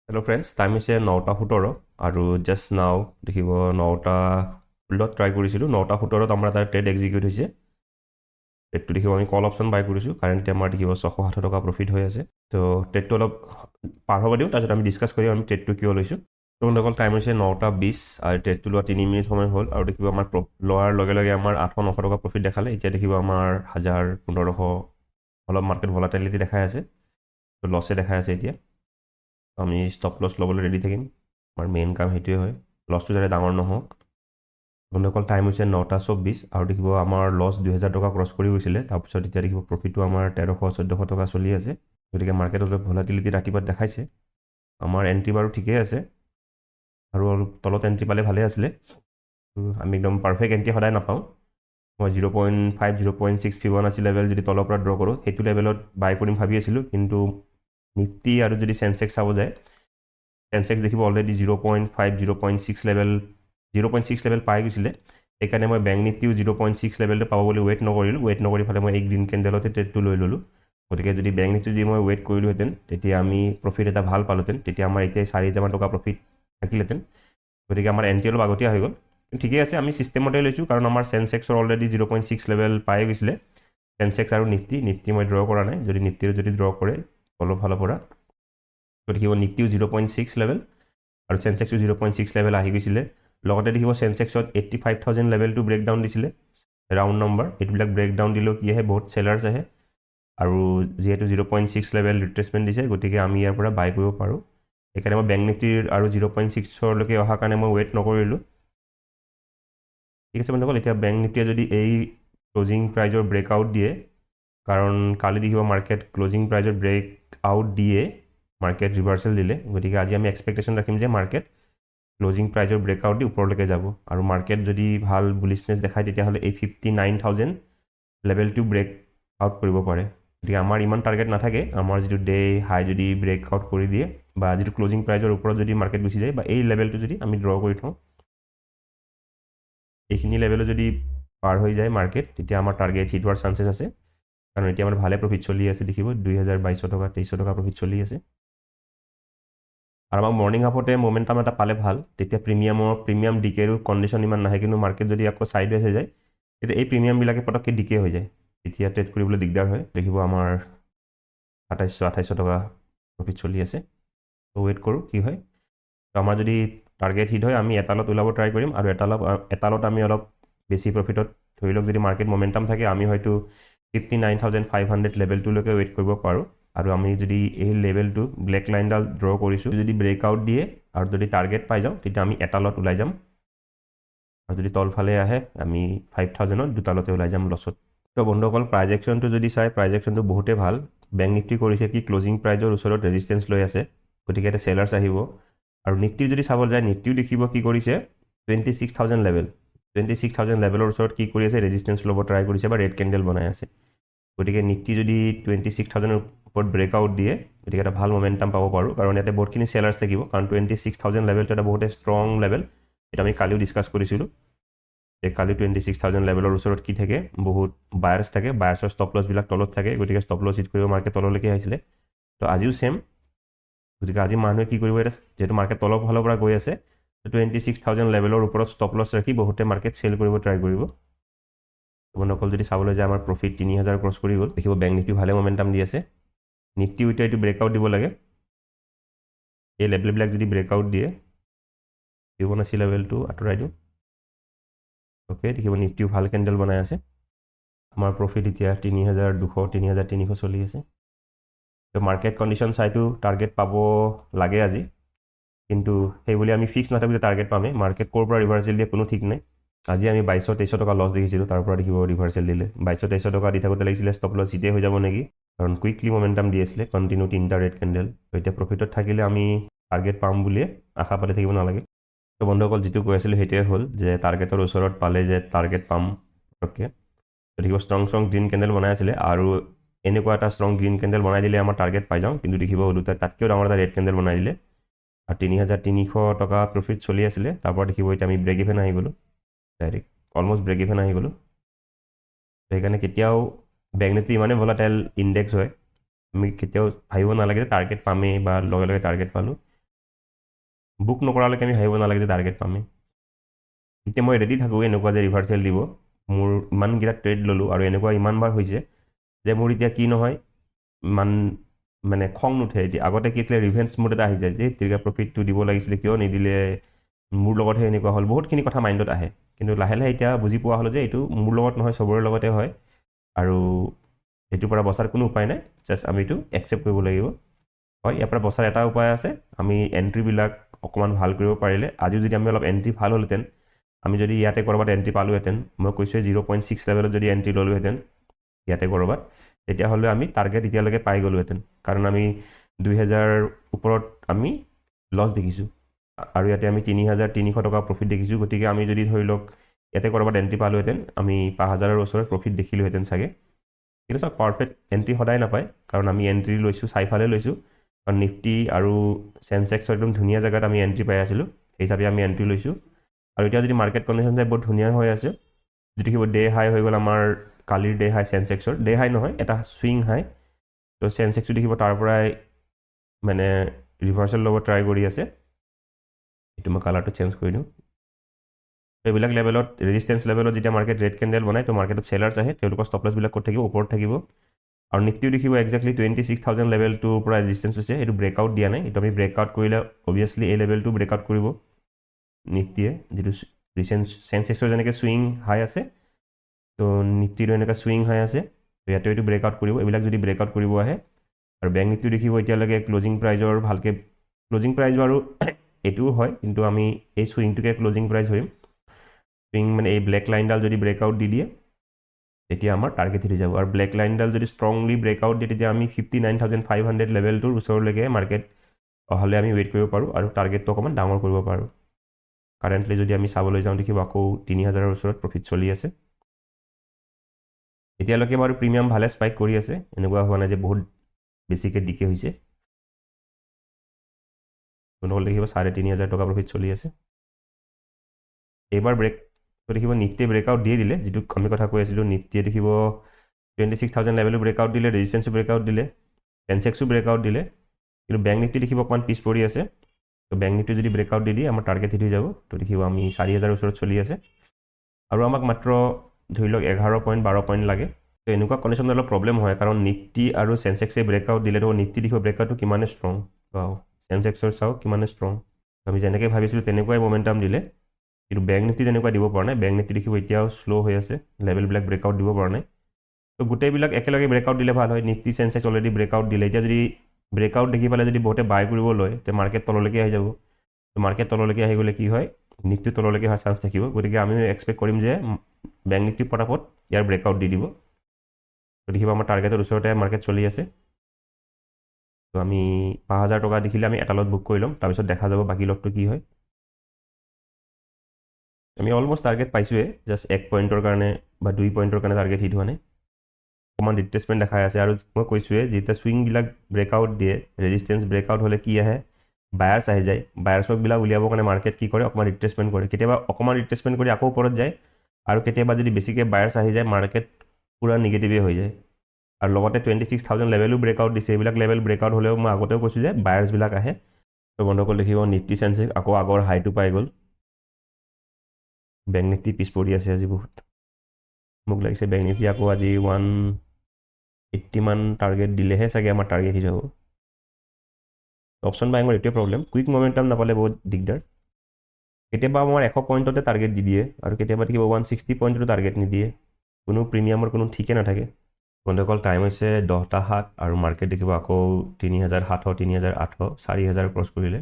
Hello' friends, time হৈছে 9:17 আৰু just নাও দেখিব 9:16 ট্ৰাই কৰিছিলোঁ। 9:17 আমাৰ এটা ট্ৰেড এক্সিকিউট হৈছে। ট্ৰেডটো দেখিব আমি কল অপশ্যন বাই কৰিছোঁ। কাৰেণ্টলি আমাৰ দেখিব 670 টকা প্ৰফিট হৈ আছে। তো ট্ৰেডটো অলপ পাৰ হ'ব দিওঁ, তাৰপিছত আমি ডিছকাছ কৰিম আমি ট্ৰেডটো কিয় লৈছোঁ। তো অকল টাইম হৈছে 9:20 আৰু ট্ৰেডটো লোৱা 3 মিনিট সময় হ'ল আৰু দেখিব আমাৰ লোৱাৰ লগে লগে আমাৰ 800-900 টকা প্ৰফিট দেখালে। এতিয়া দেখিব আমাৰ 1000-1500 অলপ মাৰ্কেট ভলাটিলিটি দেখাই আছে, তো লছে দেখাই আছে। এতিয়া আমি ষ্টপ লছ ল'বলৈ ৰেডি থাকিম। আমাৰ মেইন কাম সেইটোৱে হয়, লছটো যাতে ডাঙৰ নহওক। বন্ধুসকল টাইম হৈছে 9:24 আৰু দেখিব আমাৰ লছ 2000 টকা ক্ৰছ কৰি গৈছিলে। তাৰপিছত এতিয়া দেখিব প্ৰফিটটো আমাৰ 1300-1400 টকা চলি আছে। গতিকে মাৰ্কেটত অলপ ভলাটিলিটি ৰাতিপুৱা দেখাইছে। আমাৰ এণ্ট্ৰি বাৰু ঠিকেই আছে আৰু অলপ তলত এণ্ট্ৰি পালে ভালেই আছিলে। আমি একদম পাৰফেক্ট এণ্ট্ৰি সদায় নাপাওঁ। মই 0.5 0.6 ফিবনাচি লেভেল যদি তলৰ পৰা ড্ৰ কৰোঁ, সেইটো লেভেলত বাই কৰিম ভাবি আছিলোঁ। কিন্তু নিফটি আৰু যদি চেনচেক্স চাব যায়, চেনচেক্স দেখিব অলৰেডি 0.5 0.6 লেভেল পাই গৈছিলে। সেইকাৰণে মই বেংক নিফটিও 0.6 লেভেলটো পাব বুলি ৱেইট নকৰি ফালে মই এই গ্ৰীণ কেণ্ডেলতে ট্ৰেডটো লৈ ল'লোঁ। গতিকে যদি বেংক নিফটি যদি মই ৱেইট কৰিলোহেঁতেন, তেতিয়া আমি প্ৰফিট এটা ভাল পালোহেঁতেন। তেতিয়া আমাৰ এতিয়া 4000 টকা প্ৰফিট থাকিলেহেঁতেন। গতিকে আমাৰ এণ্ট্ৰি অলপ আগতীয়া হৈ গ'ল। ঠিকেই আছে, আমি ছিষ্টেমতে লৈছোঁ, কাৰণ আমাৰ চেনচেক্সৰ অলৰেডি 0.6 লেভেল পাই গৈছিলে। চেনচেক্স আৰু নিফটি মই ড্ৰ কৰা নাই। যদি নিফটিও যদি ড্ৰ কৰে অলপ ফালৰ পৰা, গতিকে নিফটিও 0.6 লেভেল আৰু চেনচেক্সো 0.6 লেভেল আহি গৈছিলে। লগতে দেখিব চেনচেক্সত 85,000 লেভেলটো ব্ৰেকডাউন দিছিলে, ৰাউণ্ড নম্বৰ। এইবিলাক ব্ৰেকডাউন দিলেও কি আহে, বহুত চেলাৰ্ছ আহে আৰু যিহেতু 0.6 লেভেল ৰিট্ৰেচমেণ্ট দিছে, গতিকে আমি ইয়াৰ পৰা বাই কৰিব পাৰোঁ। সেইকাৰণে মই বেংক নিফটিৰ আৰু 0.6লৈকে অহাৰ কাৰণে মই ৱেইট নকৰিলোঁ। ঠিক আছে বন্ধুসকল, এতিয়া বেংক নিফটিয়ে যদি এই ক্লজিং প্ৰাইজৰ ব্ৰেকআউট দিয়ে, কাৰণ কালি দেখিব মাৰ্কেট ক্লজিং প্ৰাইজৰ ব্ৰেকআউট দিয়ে মাৰ্কেট ৰিভাৰ্চেল দিলে। গতিকে আজি আমি এক্সপেক্টেশ্যন ৰাখিম যে মাৰ্কেট ক্লজিং প্ৰাইজৰ ব্ৰেকআউট দি ওপৰলৈকে যাব আৰু মাৰ্কেট যদি ভাল বুলিছনেছ দেখায়, তেতিয়াহ'লে এই 59,000 লেভেলটো ব্ৰেক আউট কৰিব পাৰে। গতিকে আমাৰ ইমান টাৰ্গেট নাথাকে। আমাৰ যিটো ডে হাই যদি ব্ৰেকআউট কৰি দিয়ে বা যিটো ক্লজিং প্ৰাইজৰ ওপৰত যদি মাৰ্কেট গুচি যায় বা এই লেভেলটো যদি আমি ড্ৰ কৰি থওঁ, এইখিনি লেভেলো যদি পাৰ হৈ যায় মাৰ্কেট, তেতিয়া আমাৰ টাৰ্গেট হিট হোৱাৰ চান্সেছ আছে। কাৰণ এতিয়া আমাৰ ভালে প্ৰফিট চলি আছে, দেখিব 2022 টকা 2300 টকা প্ৰফিট চলি আছে। আৰু আমাক মৰ্ণিং হাফতে মমেণ্টাম এটা পালে ভাল, তেতিয়া প্ৰিমিয়াম ডিকেৰো কণ্ডিশ্যন ইমান নাহে। কিন্তু মাৰ্কেট যদি আকৌ চাইডৱেজ হৈ যায়, তেতিয়া এই প্ৰিমিয়ামবিলাকে পটককৈ ডিকে হৈ যায়, তেতিয়া ট্ৰেড কৰিবলৈ দিগদাৰ হয়। দেখিব আমাৰ 2700-2800 টকা প্ৰফিট চলি আছে। ত' ৱেইট কৰোঁ কি হয়। তো আমাৰ যদি টাৰ্গেট হিট হয়, আমি এটালত ওলাব ট্ৰাই কৰিম আৰু এটালত আমি অলপ বেছি প্ৰফিটত, ধৰি লওক যদি মাৰ্কেট মমেণ্টাম থাকে, আমি হয়তো 59,500 লেভেলটোলৈকে ৱেইট কৰিব পাৰোঁ। আৰু আমি যদি এই লেভেলটো ব্লেক লাইনডাল ড্ৰ কৰিছোঁ, যদি ব্ৰেকআউট দিয়ে আৰু যদি টাৰ্গেট পাই যাওঁ, তেতিয়া আমি এটালত ওলাই যাম। আৰু যদি তলফালে আহে, আমি 5,000ত দুটালতে ওলাই যাম লছত। তো বন্ধুসকল, প্ৰাইজেকশ্যনটো যদি চাই, প্ৰাইজেকশ্যনটো বহুতেই ভাল। বেংক নিফটি কৰিছে কি, ক্লজিং প্ৰাইজৰ ওচৰত ৰেজিষ্টেঞ্চ লৈ আছে, গতিকে এতিয়া চেলাৰ্ছ আহিব। আৰু নিফটি যদি চাবলৈ যায়, নিফটিও দেখিব কি কৰিছে, 26,000 লেভেল 26,000 লেভেলৰ ওচৰত কি কৰি আছে, ৰেজিষ্টেঞ্চ ল'ব ট্ৰাই কৰিছে বা ৰেড কেণ্ডেল বনাই আছে। গতিকে নিফটি যদি 26,000ৰ ওপৰত ব্ৰেকআউট দিয়ে, গতিকে এটা ভাল মমেণ্টাম পাব পাৰোঁ। কাৰণ ইয়াতে বহুতখিনি চেলাৰ্ছ থাকিব, কাৰণ 26,000 লেভেলটো এটা বহুতে ষ্ট্ৰং লেভেল। এটা আমি কালিও ডিছকাছ কৰিছিলোঁ। কালি 26,000 লেভেলৰ ওচৰত কি থাকে, বহুত বায়াৰ্ছ থাকে। বায়াৰ্ছৰ ষ্টপ লছবিলাক তলত থাকে, গতিকে ষ্টপ লছ হিট কৰিব মাৰ্কেট তললৈকে আহিছিলে। তো আজিও ছেম। গতিকে আজি মানুহে কি কৰিব, এতিয়া যিহেতু মাৰ্কেট তলৰ ফালৰ পৰা গৈ আছে, 26,000 লেভেলৰ ওপৰত ষ্টপ লছ ৰাখি বহুতে মাৰ্কেট চেল কৰিব ট্ৰাই কৰিব। বন্ধুসকল, যদি চাবলৈ যায়, আমাৰ প্ৰফিট 3000 ক্ৰছ কৰি গ'ল। দেখিব বেংক নিফটি ভালে মমেণ্টাম দি আছে। নিফটিও এতিয়া এইটো ব্ৰেকআউট দিব লাগে। এই লেভেলবিলাক যদি ব্ৰেকআউট দিয়ে, ফিবনাচি লেভেলটো আঁতৰাই দিওঁ। অ'কে, দেখিব নিফটিও ভাল কেণ্ডেল বনাই আছে। আমাৰ প্ৰফিট এতিয়া 3200 3300 চলি আছে। তো মাৰ্কেট কণ্ডিশ্যন চাইটো টাৰ্গেট পাব লাগে আজি, কিন্তু সেইবুলি আমি ফিক্স নাথাকোঁ যে টাৰ্গেট পামেই। মাৰ্কেট ক'ৰ পৰা ৰিভাৰ্চেল দিয়ে কোনো ঠিক নাই। আজি আমি 2200-2300 টকা লছ দেখিছিলোঁ, তাৰ পৰা দেখিব ৰিভাৰ্চেল দিলে। 2200-2300 টকা দি থাকোঁতে লাগিছিলে ষ্টপ লছ জিতে হৈ যাব নেকি, কাৰণ কুইকলি মমেণ্টাম দি আছিলে, কণ্টিনিউ 3টা ৰেড কেণ্ডেল। এতিয়া প্ৰফিটত থাকিলে আমি টাৰ্গেট পাম বুলিয়ে আশা পাতি থাকিব নালাগে। তো বন্ধুসকল, যিটো কৈ আছিলোঁ সেইটোৱে হ'ল যে টাৰ্গেটৰ ওচৰত পালে যে টাৰ্গেট পাম পটককৈ। দেখিব ষ্ট্ৰং গ্ৰীণ কেণ্ডেল বনাই আছিলে, আৰু এনেকুৱা এটা ষ্ট্ৰং গ্ৰীণ কেণ্ডেল বনাই দিলে আমাৰ টাৰ্গেট পাই যাওঁ। কিন্তু দেখিব ওলোটা তাতকৈও ডাঙৰ এটা ৰেড কেণ্ডেল বনাই দিলে আৰু 3300 টকা প্ৰফিট চলি আছিলে। তাৰপৰা দেখিব এতিয়া আমি ব্ৰেক ইভেন আহি গ'লোঁ, ডাইৰেক্ট অলমষ্ট ব্ৰেক ইভেন আহি গ'লোঁ। সেইকাৰণে কেতিয়াও বেংক নিফটি ইমানেই ভলাটাইল ইণ্ডেক্স হয়, আমি কেতিয়াও ভাবিব নালাগে যে টাৰ্গেট পামেই বা লগে লগে টাৰ্গেট পালোঁ। বুক নকৰালৈকে আমি ভাবিব নালাগে যে টাৰ্গেট পামেই। এতিয়া মই ৰেডি থাকোঁ এনেকুৱা যে ৰিভাৰ্চেল দিব, মোৰ ইমানকেইটা ট্ৰেড ল'লোঁ আৰু এনেকুৱা ইমানবাৰ হৈছে যে মোৰ এতিয়া কি নহয়, ইমান মানে খং নুঠে এতিয়া। আগতে কি আছিলে, ৰিভেঞ্চ মুড এটা আহি যায় যে তেতিয়া প্ৰফিটটো দিব লাগিছিলে, কিয় নিদিলে, মোৰ লগতহে এনেকুৱা হ'ল, বহুতখিনি কথা মাইণ্ডত আহে। কিন্তু লাহে লাহে এতিয়া বুজি পোৱা হ'লোঁ যে এইটো মোৰ লগত নহয়, চবৰে লগতে হয়, আৰু এইটোৰ পৰা বচাৰ কোনো উপায় নাই, জাষ্ট আমি এইটো একচেপ্ট কৰিব লাগিব। হয়, ইয়াৰ পৰা বচাৰ এটা উপায় আছে, আমি এণ্ট্ৰিবিলাক অকণমান ভাল কৰিব পাৰিলে, আজিও যদি আমি অলপ এণ্ট্ৰি ভাল হ'লহেঁতেন, আমি যদি ইয়াতে ক'ৰবাত এণ্ট্ৰি পালোহেঁতেন, মই কৈছোঁৱে 0.6 লেভেলত যদি এণ্ট্ৰি ল'লোহেঁতেন ইয়াতে ক'ৰবাত, তেতিয়াহ'লে আমি টাৰ্গেট এতিয়ালৈকে পাই গ'লোহেঁতেন। কাৰণ আমি 2000 ওপৰত আমি লছ দেখিছোঁ, আৰু ইয়াতে আমি 3300 টকা প্ৰফিট দেখিছোঁ। গতিকে আমি যদি ধৰি লওক ইয়াতে ক'ৰবাত এণ্ট্ৰি পালোহেঁতেন, আমি 5000ৰ ওচৰত প্ৰফিট দেখিলোহেঁতেন চাগে। কিন্তু চাওক, পাৰফেক্ট এণ্ট্ৰি সদায় নাপায়, কাৰণ আমি এণ্ট্ৰি লৈছোঁ, চাইফালে লৈছোঁ, কাৰণ নিফটি আৰু চেনচেক্সৰ একদম ধুনীয়া জেগাত আমি এণ্ট্ৰি পাই আছিলোঁ, সেই হিচাপে আমি এণ্ট্ৰি লৈছোঁ। আৰু এতিয়া যদি মাৰ্কেট কণ্ডিশ্যন চাই বহুত ধুনীয়া হৈ আছে, যিটো কি ডে হাই হৈ গ'ল আমাৰ কালিৰ ডে হাই, চেনচেক্সৰ ডে হাই নহয়, এটা চুইং হাই। তো চেনচেক্সটো দেখিব তাৰ পৰাই মানে ৰিভাৰ্চেল ল'ব ট্ৰাই কৰি আছে। এইটো মই কালাৰটো চেঞ্জ কৰি দিওঁ। এইবিলাক লেভেলত, ৰেজিষ্টেঞ্চ লেভেলত যেতিয়া মাৰ্কেট ৰেড কেণ্ডেল বনায়, তো মাৰ্কেটত চেলাৰ্ছ আহে, তেওঁলোকৰ ষ্টপ লছবিলাক ক'ত থাকিব, ওপৰত থাকিব। আৰু নিফটিও দেখিব একজেক্টলি 26,000 লেভেলটোৰ পৰা ৰেজিষ্টেঞ্চ হৈছে, এইটো ব্ৰেকআউট দিয়া নাই। এইটো আমি ব্ৰেকআউট কৰিলে অভিয়াছলি এই লেভেলটো ব্ৰেকআউট কৰিব নিফটিয়ে, যিটো ৰিচেণ্ট চেনচেক্সৰ যেনেকৈ চুইং হাই আছে, তো নিফটিৰো এনেকৈ চুইং হাই আছে, তো ইয়াতে এইটো ব্ৰেকআউট কৰিব। এইবিলাক যদি ব্ৰেকআউট কৰিব আহে, আৰু বেংক নিফটিও দেখিব এতিয়ালৈকে ক্লজিং প্ৰাইজৰ ভালকৈ, ক্লজিং প্ৰাইজ বাৰু এইটোও হয়, কিন্তু আমি এই চুইংটোকে ক্লজিং প্ৰাইজ ধৰিম। চুইং মানে এই ব্লেক লাইনডাল যদি ব্ৰেকআউট দি দিয়ে, তেতিয়া আমাৰ টাৰ্গেট হিট যাব। আৰু ব্লেক লাইনডাল যদি ষ্ট্ৰংলি ব্ৰেকআউট দিয়ে, তেতিয়া আমি 59,500 লেভেলটোৰ ওচৰলৈকে মাৰ্কেট অহালৈ আমি ৱেইট কৰিব পাৰোঁ, আৰু টাৰ্গেটটো অকণমান ডাঙৰ কৰিব পাৰোঁ। কাৰেণ্টলি যদি আমি চাবলৈ যাওঁ, দেখিব আকৌ 3000ৰ ওচৰত প্ৰফিট চলি আছে। এতিয়ালৈকে বাৰু প্ৰিমিয়াম ভালে স্পাইক কৰি আছে, এনেকুৱা হোৱা নাই যে বহুত বেছিকৈ ডিকে হৈছে। আপোনালোকে দেখিব 3500 টকা প্ৰফিট চলি আছে। এইবাৰ দেখিব নিফটিয়ে ব্ৰেকআউট দিয়ে দিলে, যিটো আমি কথা কৈ আছিলোঁ, নিফটিয়ে দেখিব 26,000 লেভেলো ব্ৰেকআউট দিলে, ৰেজিষ্টেঞ্চো ব্ৰেকআউট দিলে, চেনচেক্সো ব্ৰেকআউট দিলে, কিন্তু বেংক নিফটি দেখিব অকণমান পিছ পৰি আছে। তো বেংক নিফটি যদি ব্ৰেকআউট দি দিয়ে, আমাৰ টাৰ্গেট হিট হৈ যাব। তো দেখিব আমি 4000ৰ ওচৰত চলি আছে, আৰু আমাক মাত্ৰ ধৰি লওক 11 পইণ্ট 12 পইণ্ট লাগে। তো এনেকুৱা কণ্ডিশ্যনত অলপ প্ৰব্লেম হয়, কাৰণ নিফটি আৰু চেনচেক্সে ব্ৰেকআউট দিলেতো নিফটি দেখিব ব্ৰেকআউটটো কিমানে ষ্ট্ৰং, চেনচেক্সৰ চাওক কিমানে ষ্ট্ৰং। আমি যেনেকৈ ভাবিছিলোঁ তেনেকুৱাই মমেণ্টাম দিলে, কিন্তু বেংক নিফটি তেনেকুৱা দিব পৰা নাই। বেংক নিফটি দেখিব এতিয়াও শ্ল' হৈ আছে, লেভেলবিলাক ব্ৰেকআউট দিব পৰা নাই। তো গোটেইবিলাক একেলগে ব্ৰেকআউট দিলে ভাল হয়। নিফটি চেনচেক্স অলৰেডি ব্ৰেকআউট দিলে, এতিয়া যদি ব্ৰেকআউট দেখি পালে যদি বহুতে বাই কৰিব লয়, তেতিয়া মাৰ্কেট তললৈকে আহি যাব। তো মাৰ্কেট তললৈকে আহি গ'লে কি হয়, নিফটি তললৈকে অহাৰ চান্স থাকিব। গতিকে আমি এক্সপেক্ট কৰিম যে বেংক নিফটি পটাপট ইয়াৰ ব্ৰেকআউট দি দিব। তো দেখিব আমাৰ টাৰ্গেটৰ ওচৰতে মাৰ্কেট চলি আছে। তো আমি 5000 টকা দেখিলে আমি এটা লট বুক কৰি ল'ম, তাৰপিছত দেখা যাব বাকী লটটো কি হয়। আমি অলমষ্ট টাৰ্গেট পাইছোঁৱে, জাষ্ট 1 পইণ্টৰ কাৰণে বা 2 পইণ্টৰ কাৰণে টাৰ্গেট হিট হোৱা নাই। অকণমান ৰিট্ৰেচমেণ্ট দেখাই আছে, আৰু মই কৈছোঁৱে যেতিয়া চুইংবিলাক ব্ৰেকআউট দিয়ে, ৰেজিষ্টেঞ্চ ব্ৰেকআউট হ'লে কি আহে, বায়াৰ্ছ আহি যায়। বায়াৰ্ছবিলাক উলিয়াবৰ কাৰণে মাৰ্কেট কি কৰে, অকণমান ৰিট্ৰেচমেণ্ট কৰে, কেতিয়াবা অকণমান ৰিট্ৰেচমেণ্ট কৰি আকৌ ওপৰত যায়, আৰু কেতিয়াবা যদি বেছিকৈ বায়াৰ্ছ আহি যায়, মাৰ্কেট পূৰা নিগেটিভে হৈ যায়। আৰু লগতে 26,000 লেভেলো ব্ৰেকআউট দিছে। এইবিলাক লেভেল ব্ৰেকআউট হ'লেও মই আগতেও কৈছোঁ যে বায়াৰ্ছবিলাক আহে। তো বন্ধুসকল দেখিব নিফটি চেনচেক্স আকৌ আগৰ হাইটো পাই গ'ল। বেংক নিফটি পিছ পৰি আছে আজি বহুত। মোক লাগিছে বেংক নিফটি আকৌ আজি 180 মান টাৰ্গেট দিলেহে চাগে আমাৰ টাৰ্গেট হিট হ'ব। অপশ্যন বাইঙৰ এইটোৱে প্ৰব্লেম, কুইক মমেণ্টাম নাপালে বহুত দিগদাৰ। কেতিয়াবা আমাৰ 100 পইণ্টতে টাৰ্গেট দি দিয়ে, আৰু কেতিয়াবা দেখিব 160 পইণ্টতো টাৰ্গেট নিদিয়ে। কোনো প্ৰিমিয়ামৰ কোনো ঠিকে নাথাকে। বন্ধুসকল টাইম হৈছে 10:07, আৰু মাৰ্কেট দেখিব আকৌ 3700, 3800, 4000 ক্ৰছ কৰিলে।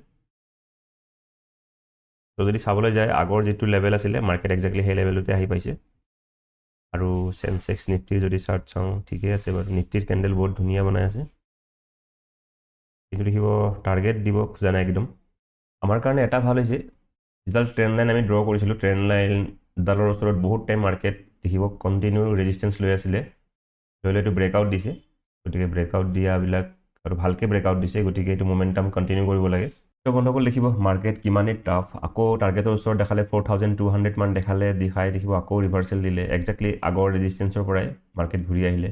তো যদি চাবলৈ যায়, আগৰ যিটো লেভেল আছিলে, মাৰ্কেট একজেক্টলি সেই লেভেলতে আহি পাইছে। আৰু চেনচেক্স নিফটিৰ যদি চাৰ্ট চাওঁ, ঠিকেই আছে বাৰু, নিফটিৰ কেণ্ডেল বহুত ধুনীয়া বনাই আছে, কিন্তু দেখিব টাৰ্গেট দিব খোজা নাই একদম। আমাৰ কাৰণে এটা ভাল হৈছে, যিডাল ট্ৰেণ্ড লাইন আমি ড্ৰ কৰিছিলোঁ, ট্ৰেণ্ড লাইনডালৰ ওচৰত বহুত টাইম মাৰ্কেট দেখিব কণ্টিনিউ ৰেজিষ্টেঞ্চ লৈ আছিলে, লৈ এইটো ব্ৰেকআউট দিছে। গতিকে ব্ৰেকআউট দিয়াবিলাক আৰু ভালকৈ ব্ৰেকআউট দিছে, গতিকে এইটো মমেণ্টাম কণ্টিনিউ কৰিব লাগে। তো বন্ধুসকল দেখিব মাৰ্কেট কিমানেই টাফ, আকৌ টাৰ্গেটৰ ওচৰত দেখালে 4200 মান দেখাই দেখিব আকৌ ৰিভাৰ্চেল দিলে, একজেক্টলি আগৰ ৰেজিষ্টেঞ্চৰ পৰাই মাৰ্কেট ঘূৰি আহিলে।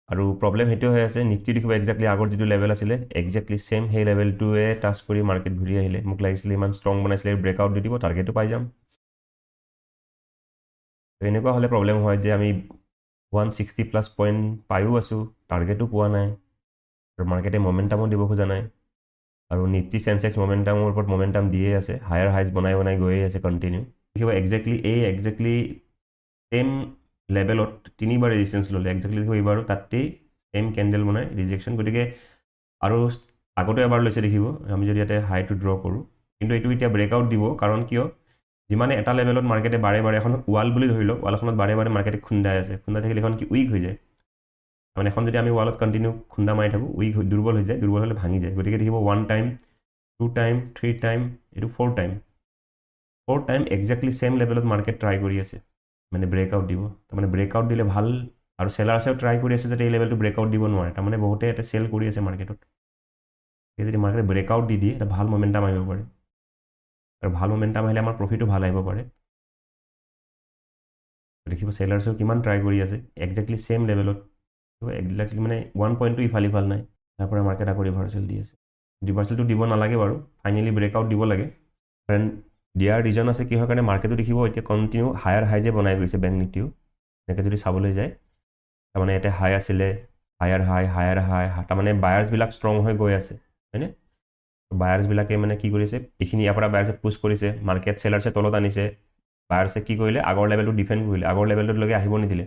আৰু প্ৰব্লেম সেইটো হৈ আছে নিফটি দেখিব এক্সেক্টলি আগৰ যিটো লেভেল আছিলে এক্সেক্টলি ছেম সেই লেভেলটোৱে টাচ কৰি মাৰ্কেট ঘূৰি আহিলে মোক লাগিছিলে ইমান ষ্ট্ৰং বনাইছিলে ব্ৰেকআউট দি দিব টাৰ্গেটো পাই যাম এনেকুৱা হ'লে প্ৰব্লেম হয় যে আমি 160+ পইণ্ট পায়ো আছোঁ টাৰ্গেটো পোৱা নাই আৰু মাৰ্কেটে মমেণ্টামো দিব খোজা নাই আৰু নিফটি চেনচেক্স মমেণ্টামৰ ওপৰত মমেণ্টাম দিয়ে আছে হায়াৰ হাইজ বনাই গৈয়ে আছে কণ্টিনিউ দেখিব এক্সেক্টলি ছেম লেভেলত তিনিবাৰ ৰেজিষ্টেঞ্চ ল'লে এক্সেক্টলি দেখিব এইবাৰো তাতেই ছেম কেণ্ডেল বনাই ৰিজেকশ্যন গতিকে আৰু আগতে এবাৰ লৈছে দেখিব আমি যদি ইয়াতে হাইটো ড্ৰ কৰোঁ কিন্তু এইটো এতিয়া ব্ৰেকআউট দিব কাৰণ কিয় যিমানে এটা লেভেলত মাৰ্কেটে বাৰে বাৰে এখন ৱাল বুলি ধৰি লওক ৱালখনত বাৰে বাৰে মাৰ্কেটে খুন্দাই আছে খুন্দা থাকিলে এখন কি উইক হৈ যায় মানে এখন যদি আমি ৱালত কণ্টিনিউ খুন্দা মাৰি থাকোঁ দুৰ্বল হৈ যায় দুৰ্বল হ'লে ভাঙি যায় গতিকে দেখিব 1 টাইম 2 টাইম 3 টাইম এইটো 4 টাইম এক্সেক্টলি ছেম লেভেলত মাৰ্কেট ট্ৰাই কৰি আছে মানে ব্ৰেকআউট দিব তাৰমানে ব্ৰেকআউট দিলে ভাল আৰু চেলাৰ্ছেও ট্ৰাই কৰি আছে যাতে এই লেভেলটো ব্ৰেকআউট দিব নোৱাৰে তাৰমানে বহুতে এটা চেল কৰি আছে মাৰ্কেটত যদি মাৰ্কেটে ব্ৰেকআউট দি দিয়ে এটা ভাল মমেণ্টাম আহিব পাৰে আৰু ভাল মমেণ্টাম আহিলে আমাৰ প্ৰফিটো ভাল আহিব পাৰে দেখিব চেলাৰ্ছেও কিমান ট্ৰাই কৰি আছে এক্সেক্টলি ছেম লেভেলত এক্সেক্টলি মানে 1 পইণ্টটো ইফাল নাই তাৰ পৰা মাৰ্কেট আকৌ ৰিভাৰ্চেল দি আছে ৰিভাৰ্চেলটো দিব নালাগে বাৰু ফাইনেলি ব্ৰেকআউট দিব লাগে কাৰণ দিয়াৰ ৰিজন আছে কিহৰ কাৰণে মাৰ্কেটো দেখিব এতিয়া কণ্টিনিউ হায়াৰ হাইজে বনাই গৈছে বেংক নিফটিও এনেকৈ যদি চাবলৈ যায় তাৰমানে ইয়াতে হাই আছিলে হায়াৰ হাই তাৰমানে বায়াৰ্ছবিলাক ষ্ট্ৰং হৈ গৈ আছে হয়নে বায়াৰ্ছবিলাকে মানে কি কৰিছে এইখিনি ইয়াৰ পৰা বায়াৰ্ছে পুছ কৰিছে মাৰ্কেট চেলাৰ্ছে তলত আনিছে বায়াৰ্ছে কি কৰিলে আগৰ লেভেলটো ডিফেণ্ড কৰিলে আগৰ লেভেলটোলৈকে আহিব নিদিলে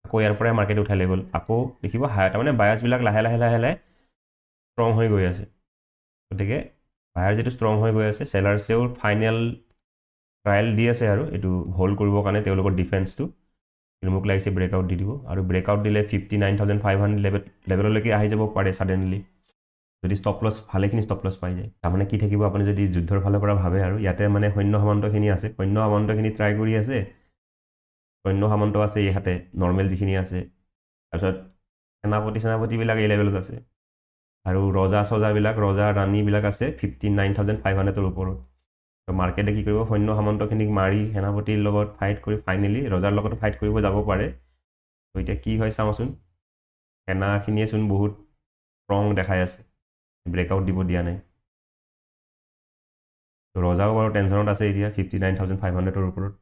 আকৌ ইয়াৰ পৰাই মাৰ্কেট উঠাই লৈ গ'ল আকৌ দেখিব হাই তাৰমানে বায়াৰ্ছবিলাক লাহে লাহে ষ্ট্ৰং হৈ গৈ আছে গতিকে বায়াৰ যিটো ষ্ট্ৰং হৈ গৈ আছে চেলাৰ্ছেও ফাইনেল ট্ৰায়েল দি আছে আৰু এইটো হোল্ড কৰিবৰ কাৰণে তেওঁলোকৰ ডিফেন্সটো কিন্তু মোক লাগিছে ব্ৰেকআউট দি দিব আৰু ব্ৰেকআউট দিলে 59,500 লেভেললৈকে আহি যাব পাৰে ছাডেনলি যদি ষ্টপ লছ ভালেখিনি ষ্টপ লছ পাই যায় তাৰমানে কি থাকিব আপুনি যদি যুদ্ধৰ ফালৰ পৰা ভাবে আৰু ইয়াতে মানে সৈন্য সামন্তখিনি আছে সৈন্য সামন্তখিনি ট্ৰাই কৰি আছে সৈন্য সামন্ত আছে ইয়াতে নৰ্মেল যিখিনি আছে তাৰপিছত সেনাপতিবিলাক এই লেভেলত আছে আৰু ৰজা ৰাণীবিলাক আছে 59,500ৰ ওপৰত মাৰ্কেটে কি কৰিব সৈন্য সামন্তখিনিক মাৰি সেনাপতিৰ লগত ফাইট কৰি ফাইনেলি ৰজাৰ লগত ফাইট কৰিব যাব পাৰে তো এতিয়া কি হয় চাওঁচোন সেনাখিনিয়েচোন বহুত ষ্ট্ৰং দেখাই আছে ব্ৰেকআউট দিব দিয়া নাই ৰজাও বাৰু টেনশ্যনত আছে এতিয়া 59,500ৰ ওপৰত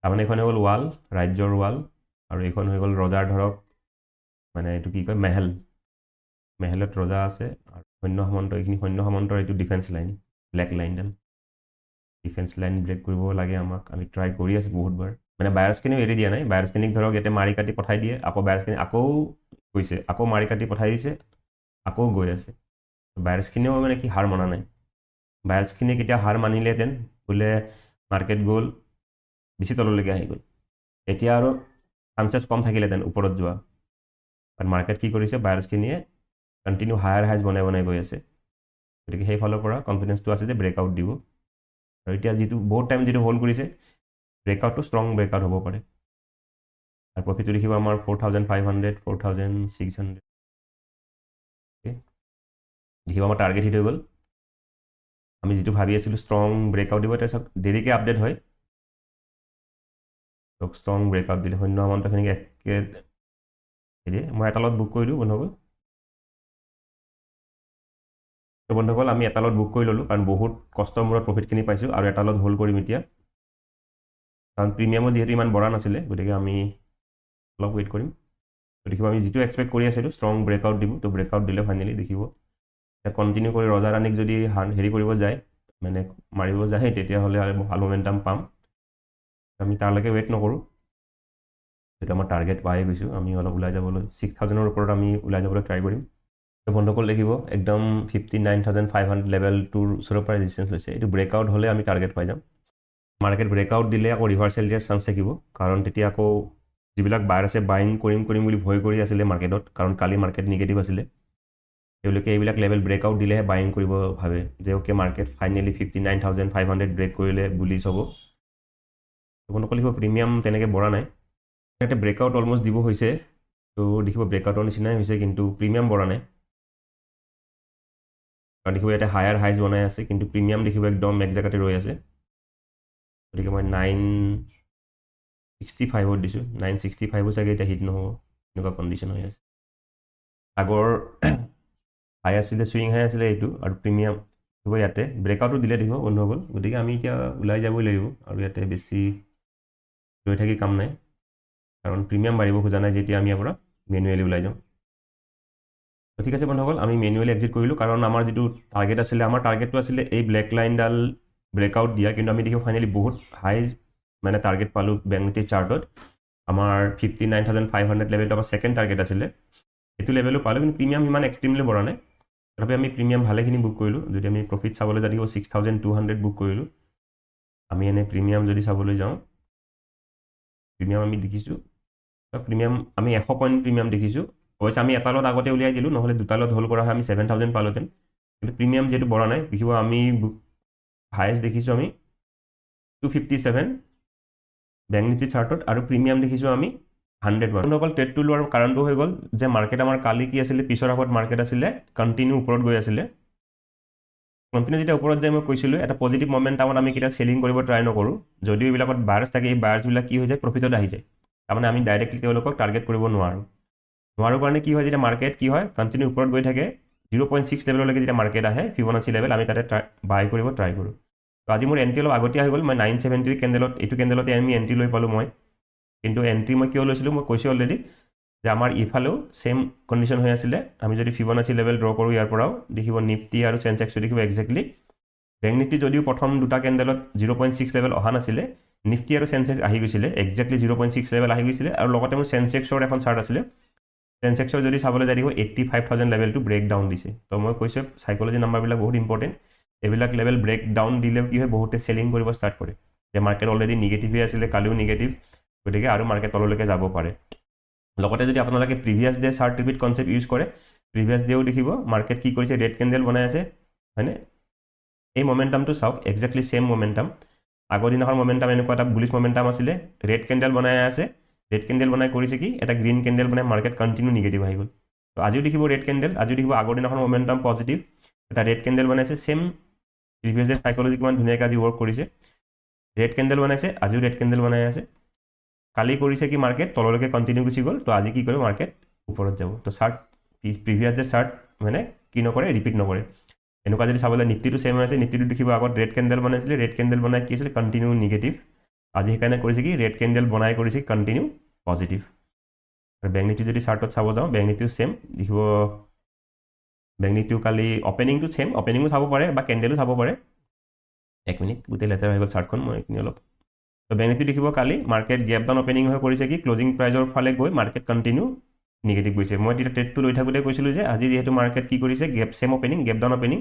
তাৰমানে এইখন হৈ গ'ল ৱাল ৰাজ্যৰ ৱাল আৰু এইখন হৈ গ'ল ৰজাৰ ধৰক মানে এইটো কি কয় মেহেলত ৰজা আছে আৰু সৈন্য সামন্তৰ এইটো ডিফেন্স লাইন ব্লেক লাইনডাল ডিফেন্স লাইন ব্ৰেক কৰিব লাগে আমাক আমি ট্ৰাই কৰি আছোঁ বহুতবাৰ মানে বায়াৰ্ছখিনিও এৰি দিয়া নাই বায়াৰ্ছখিনিক ধৰক ইয়াতে মাৰি কাটি পঠাই দিয়ে আকৌ বায়াৰ্ছখিনি আকৌ গৈছে আকৌ মাৰি কাটি পঠাই দিছে আকৌ গৈ আছে বায়াৰ্ছখিনিও মানে কি হাৰ মনা নাই বায়াৰ্ছখিনিয়ে কেতিয়া হাৰ মানিলেহেঁতেন বোলে মাৰ্কেট গ'ল বেছি তললৈকে আহি গ'ল এতিয়া আৰু চান্সেছ কম থাকিলেহেঁতেন ওপৰত যোৱা কাৰণ মাৰ্কেট কি কৰিছে বায়াৰ্ছখিনিয়ে কণ্টিনিউ হায়াৰ হাইজ বনাই গৈ আছে গতিকে সেইফালৰ পৰা কনফিডেঞ্চটো আছে যে ব্ৰেকআউট দিব আৰু এতিয়া বহুত টাইম যিটো হোল্ড কৰিছে ব্ৰেকআউটটো ষ্ট্ৰং ব্ৰেকআউট হ'ব পাৰে আৰু প্ৰফিটটো দেখিব আমাৰ 4,500 4,600 দেখিব আমাৰ টাৰ্গেট হিট হৈ গ'ল আমি যিটো ভাবি আছিলোঁ ষ্ট্ৰং ব্ৰেকআউট দিব তাৰপিছত দেৰিকৈ আপডেট হয় ষ্ট্ৰং ব্ৰেকআউট দিলে সৈন্য সামন্তখিনিক একে দিয়ে মই এটা লগত বুক কৰি দিওঁ বন্ধুসকল আমি এটা লগত বুক কৰি ল'লোঁ কাৰণ বহুত কষ্টৰ মূৰত প্ৰফিটখিনি পাইছোঁ আৰু এটা লগত হোল্ড কৰিম এতিয়া কাৰণ প্ৰিমিয়ামো যিহেতু ইমান বঢ়া নাছিলে গতিকে আমি অলপ ৱেইট কৰিম দেখিব আমি যিটো এক্সপেক্ট কৰি আছিলোঁ ষ্ট্ৰং ব্ৰেকআউট দিব তো ব্ৰেকআউট দিলে ফাইনেলি দেখিব কণ্টিনিউ কৰি ৰজা ৰাণীক যদি হেৰি কৰিব যায় মানে মাৰিব যায় তেতিয়াহ'লে ভাল মমেণ্টাম পাম আমি তাৰলৈকে ৱেইট নকৰোঁ যিটো আমাৰ টাৰ্গেট পাই গৈছোঁ আমি অলপ ওলাই যাবলৈ 6,000ৰ ওপৰত আমি ওলাই যাবলৈ ট্ৰাই কৰিম বন্ধুসকল দেখিব একদম 59,500 লেভেলটোৰ ওচৰৰ পৰা ৰেজিষ্টেঞ্চ লৈছে এইটো ব্ৰেকআউট হ'লে আমি টাৰ্গেট পাই যাম মাৰ্কেট ব্ৰেকআউট দিলে আকৌ ৰিভাৰ্চেল দিয়াৰ চান্স থাকিব কাৰণ তেতিয়া আকৌ যিবিলাক বায়াৰ আছে বাইং কৰিম বুলি ভয় কৰি আছিলে মাৰ্কেটত কাৰণ কালি মাৰ্কেট নিগেটিভ আছিলে তেওঁলোকে এইবিলাক লেভেল ব্ৰেকআউট দিলেহে বাইং কৰিব ভাবে যে অ'কে মাৰ্কেট ফাইনেলি 59,500 ব্ৰেক কৰিলে বুলিছ হ'ব বন্ধুসকল দেখিব প্ৰিমিয়াম তেনেকৈ বঢ়া নাই ইয়াতে ব্ৰেকআউট অলমষ্ট দিব হৈছে তো দেখিব ব্ৰেকআউটৰ নিচিনাই হৈছে কিন্তু প্ৰিমিয়াম বঢ়া নাই কাৰণ দেখিব ইয়াতে হায়াৰ হাইজ বনাই আছে কিন্তু প্ৰিমিয়াম দেখিব একদম এক জেগাতে ৰৈ আছে গতিকে মই 965ত দিছোঁ 965 চাগে এতিয়া হিট নহ'ব এনেকুৱা কণ্ডিশ্যন হৈ আছে আগৰ হাই আছিলে চুইং হাই আছিলে এইটো আৰু প্ৰিমিয়াম হ'ব ইয়াতে ব্ৰেকআউটো দিলে দিব বন্ধ হৈ গ'ল গতিকে আমি এতিয়া ওলাই যাবই লাগিব আৰু ইয়াতে বেছি ৰৈ থাকি কাম নাই কাৰণ প্ৰিমিয়াম বাঢ়িব খোজা নাই যেতিয়া আমি ইয়াৰ পৰা মেনুৱেলি ওলাই যাওঁ ঠিক আছে বন্ধুসকল আমি মেনুৱেলি এক্সিট কৰিলোঁ কাৰণ আমাৰ যিটো টাৰ্গেট আছিলে আমাৰ টাৰ্গেটটো আছিলে এই ব্লেক লাইনডাল ব্ৰেকআউট দিয়া কিন্তু আমি দেখিব ফাইনেলি বহুত হাই মানে টাৰ্গেট পালোঁ বেংক নিফটি চাৰ্টত আমাৰ 59,500 লেভেলটো আমাৰ ছেকেণ্ড টাৰ্গেট আছিলে এইটো লেভেলো পালোঁ কিন্তু প্ৰিমিয়াম ইমান এক্সট্ৰিমলি বঢ়া নাই তথাপি আমি প্ৰিমিয়াম ভালেখিনি বুক কৰিলোঁ যদি আমি প্ৰফিট চাবলৈ যাওঁ 6,200 বুক কৰিলোঁ আমি এনে প্ৰিমিয়াম যদি চাবলৈ যাওঁ প্ৰিমিয়াম আমি দেখিছোঁ প্ৰিমিয়াম আমি 100 পইণ্ট প্ৰিমিয়াম দেখিছোঁ অৱশ্যে আমি এটা lot আগতে উলিয়াই দিলোঁ নহ'লে দুটা lot হোল্ড কৰা হয় আমি 7,000 পালোঁহেঁতেন কিন্তু প্ৰিমিয়াম যিহেতু বঢ়া নাই দেখিব আমি হায়েষ্ট দেখিছোঁ আমি 257 বেংক নিফটি চাৰ্টত আৰু প্ৰিমিয়াম দেখিছোঁ আমি 101 অকল ট্ৰেডটো লোৱাৰ কাৰণটো হৈ গ'ল যে মাৰ্কেট আমাৰ কালি কি আছিলে পিছৰ আগত মাৰ্কেট আছিলে কণ্টিনিউ ওপৰত গৈ আছিলে কণ্টিনিউ যেতিয়া ওপৰত যায় মই কৈছিলোঁ এটা পজিটিভ মমেণ্টামত আমি কেতিয়া চেলিং কৰিব ট্ৰাই নকৰোঁ যদিও এইবিলাকত বায়াৰ্ছ থাকে এই বায়াৰ্ছবিলাক কি হৈ যায় প্ৰফিটত আহি যায় তাৰমানে আমি ডাইৰেক্টলি তেওঁলোকক টাৰ্গেট কৰিব নোৱাৰোঁ কাৰণে কি হয় যেতিয়া মাৰ্কেট কি হয় কণ্টিনিউ ওপৰত গৈ থাকে 0.6 লেভেললৈকে যেতিয়া মাৰ্কেট আহে ফিবনাচি লেভেল আমি তাতে বাই কৰিব ট্ৰাই কৰোঁ তো আজি মোৰ এণ্ট্ৰি অলপ আগতীয়া হৈ গ'ল মই 970 কেণ্ডেলত এইটো কেণ্ডেলতে আমি এণ্ট্ৰি লৈ পালোঁ মই কিন্তু এণ্ট্ৰি মই কিয় লৈছিলোঁ মই কৈছোঁ অলৰেডি যে আমাৰ ইফালেও ছেইম কণ্ডিশ্যন হৈ আছিলে আমি যদি ফিবনাচি লেভেল ড্ৰ কৰোঁ ইয়াৰ পৰাও দেখিব নিফটি আৰু চেনচেক্সো দেখিব এক্সেক্টলি বেংক নিফটি যদিও প্ৰথম দুটা কেণ্ডেলত 0.6 লেভেল অহা নাছিলে নিফটি আৰু চেনচেক্স আহি গৈছিলে এক্সেক্টলি 0.6 লেভেল আহি গৈছিলে আৰু লগতে মোৰ চেনচেক্সৰ এখন চাৰ্ট আছিলে চেনচেক্সৰ যদি চাবলৈ যায় দেখিব 85,000 লেভেলটো ব্ৰেক ডাউন দিছে তো মই কৈছোঁ চাইক'লজি নাম্বাৰবিলাক বহুত ইম্পৰ্টেণ্ট এইবিলাক লেভেল ব্ৰেক ডাউন দিলেও কি হয় বহুতে চেলিং কৰিব ষ্টাৰ্ট কৰে যে মাৰ্কেট অলৰেডি নিগেটিভে আছিলে কালিও নিগেটিভ গতিকে আৰু মাৰ্কেট তললৈকে যাব পাৰে লগতে যদি আপোনালোকে previous day chart repeat concept use কৰে প্ৰিভিয়াছ ডেও দেখিব মাৰ্কেট কি কৰিছে ৰেড কেণ্ডেল বনাই আছে হয়নে এই মমেণ্টামটো চাওক এক্সেক্টলি ছেইম মমেণ্টাম আগৰ দিনাখৰ মমেণ্টাম এনেকুৱা এটা বুলিছ মমেণ্টাম আছিলে ৰেড কেণ্ডেল বনাই আছে ৰেড কেণ্ডেল বনাই কৰিছে কি এটা গ্ৰীণ কেণ্ডেল বনাই মাৰ্কেট কণ্টিনিউ নিগেটিভ আহি গ'ল তো আজিও দেখিব ৰেড কেণ্ডেল আজিও দেখিব আগৰ দিনাখন মমেণ্টাম পজিটিভ এটা ৰেড কেণ্ডেল বনাইছে ছেইম প্ৰিভিয়াছ ডে চাইক'লজি কিমান ধুনীয়াকৈ আজি ৱৰ্ক কৰিছে ৰেড কেণ্ডেল বনাইছে আজিও ৰেড কেণ্ডেল বনাই আছে কালি কৰিছে কি মাৰ্কেট তললৈকে কণ্টিনিউ গুচি গ'ল তো আজি কি কৰিব মাৰ্কেট ওপৰত যাব তো চাৰ্ট প্ৰিভিয়াছ ডে চাৰ্ট মানে কি নকৰে ৰিপিট নকৰে এনেকুৱা যদি চাবলৈ নিফটিটো ছেইম হৈ আছে নিফটিটো দেখিব আগত ৰেড কেণ্ডেল বনাইছিলে ৰেড কেণ্ডেল বনাই কি আছিলে কণ্টিনিউ নিগেটিভ আজি সেইকাৰণে কৰিছে কি ৰেড কেণ্ডেল বনাই কৰিছে কণ্টিনিউ পজিটিভ আৰু বেংক নিফটি যদি চাৰ্টত চাব যাওঁ বেংক নিফটিও ছেইম দেখিব বেংক নিফটিও কালি অপেনিংটো ছেইম অপেনিঙো চাব পাৰে বা কেণ্ডেলো চাব পাৰে এক মিনিট গোটেই লেটাৰ হৈ গ'ল চাৰ্টখন মই এইখিনি অলপ তো বেংক নিফটি দেখিব কালি মাৰ্কেট গেপ ডাউন অপেনিং হৈ কৰিছে কি ক্লজিং প্ৰাইজৰ ফালে গৈ মাৰ্কেট কণ্টিনিউ নিগেটিভ গৈছে মই তেতিয়া ট্ৰেডটো লৈ থাকোঁতে কৈছিলোঁ যে আজি যিহেতু মাৰ্কেট কি কৰিছে gap same opening gap down opening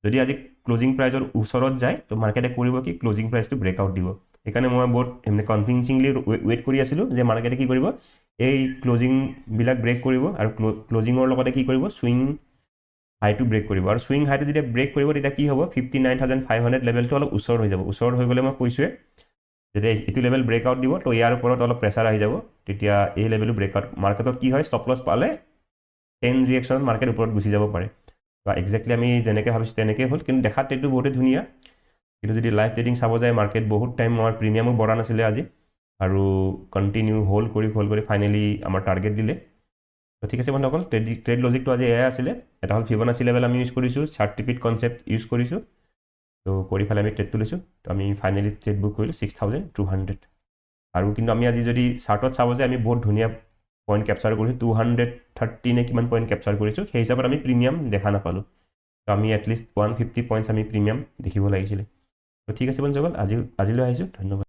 যদি আজি ক্লজিং প্ৰাইজৰ ওচৰত যায় তো মাৰ্কেটে কৰিব কি ক্লজিং প্ৰাইচটো ব্ৰেকআউট দিব সেইকাৰণে মই বহুত কনভিনচিংলি ৱেইট কৰি আছিলোঁ যে মাৰ্কেটে কি কৰিব এই ক্লজিংবিলাক ব্ৰেক কৰিব আৰু ক্লজিঙৰ লগতে কি কৰিব ছুইং হাইটো ব্ৰেক কৰিব আৰু ছুইং হাইটো যেতিয়া ব্ৰেক কৰিব তেতিয়া কি হ'ব 59,500 লেভেলটো অলপ ওচৰত হৈ যাব ওচৰত হৈ গ'লে মই কৈছোঁৱে যেতিয়া এইটো লেভেল ব্ৰেকআউট দিব তো ইয়াৰ ওপৰত অলপ প্ৰেছাৰ আহি যাব তেতিয়া এই লেভেলো ব্ৰেকআউট মাৰ্কেটত কি হয় ষ্টপ লছ পালে 10 ৰিয়েকশ্যনত মাৰ্কেট ওপৰত গুচি যাব পাৰে বা এক্সেক্টলি আমি যেনেকৈ ভাবিছোঁ তেনেকৈ হ'ল কিন্তু দেখাত ট্ৰেডটো বহুতেই ধুনীয়া কিন্তু যদি লাইভ ট্ৰেডিং চাব যায় মাৰ্কেট বহুত টাইম আমাৰ প্ৰিমিয়ামো বঢ়া নাছিলে আজি আৰু কণ্টিনিউ হোল্ড কৰি ফাইনেলি আমাৰ টাৰ্গেট দিলে তো ঠিক আছে বন্ধুসকল ট্ৰেড লজিকটো আজি এয়াই আছিলে এটা হ'ল ফিবনাচি লেভেল আমি ইউজ কৰিছোঁ চাৰ্ট ৰিপিট কনচেপ্ট ইউজ কৰিছোঁ তো কৰি পেলাই আমি ট্ৰেডটো লৈছোঁ তো আমি ফাইনেলি ট্ৰেড বুক কৰিলোঁ 6,200 আৰু কিন্তু আমি আজি যদি চাৰ্টত চাব যে আমি বহুত ধুনীয়া পইণ্ট কেপচাৰ কৰিছোঁ 230 নে কিমান পইণ্ট কেপচাৰ কৰিছোঁ সেই হিচাপত আমি প্ৰিমিয়াম দেখা নাপালোঁ তো আমি এটলিষ্ট 150 পইণ্টছ আমি প্ৰিমিয়াম দেখিব লাগিছিলে তো ঠিক আছে বন্ধুসকল আজিলৈ আহিছোঁ ধন্যবাদ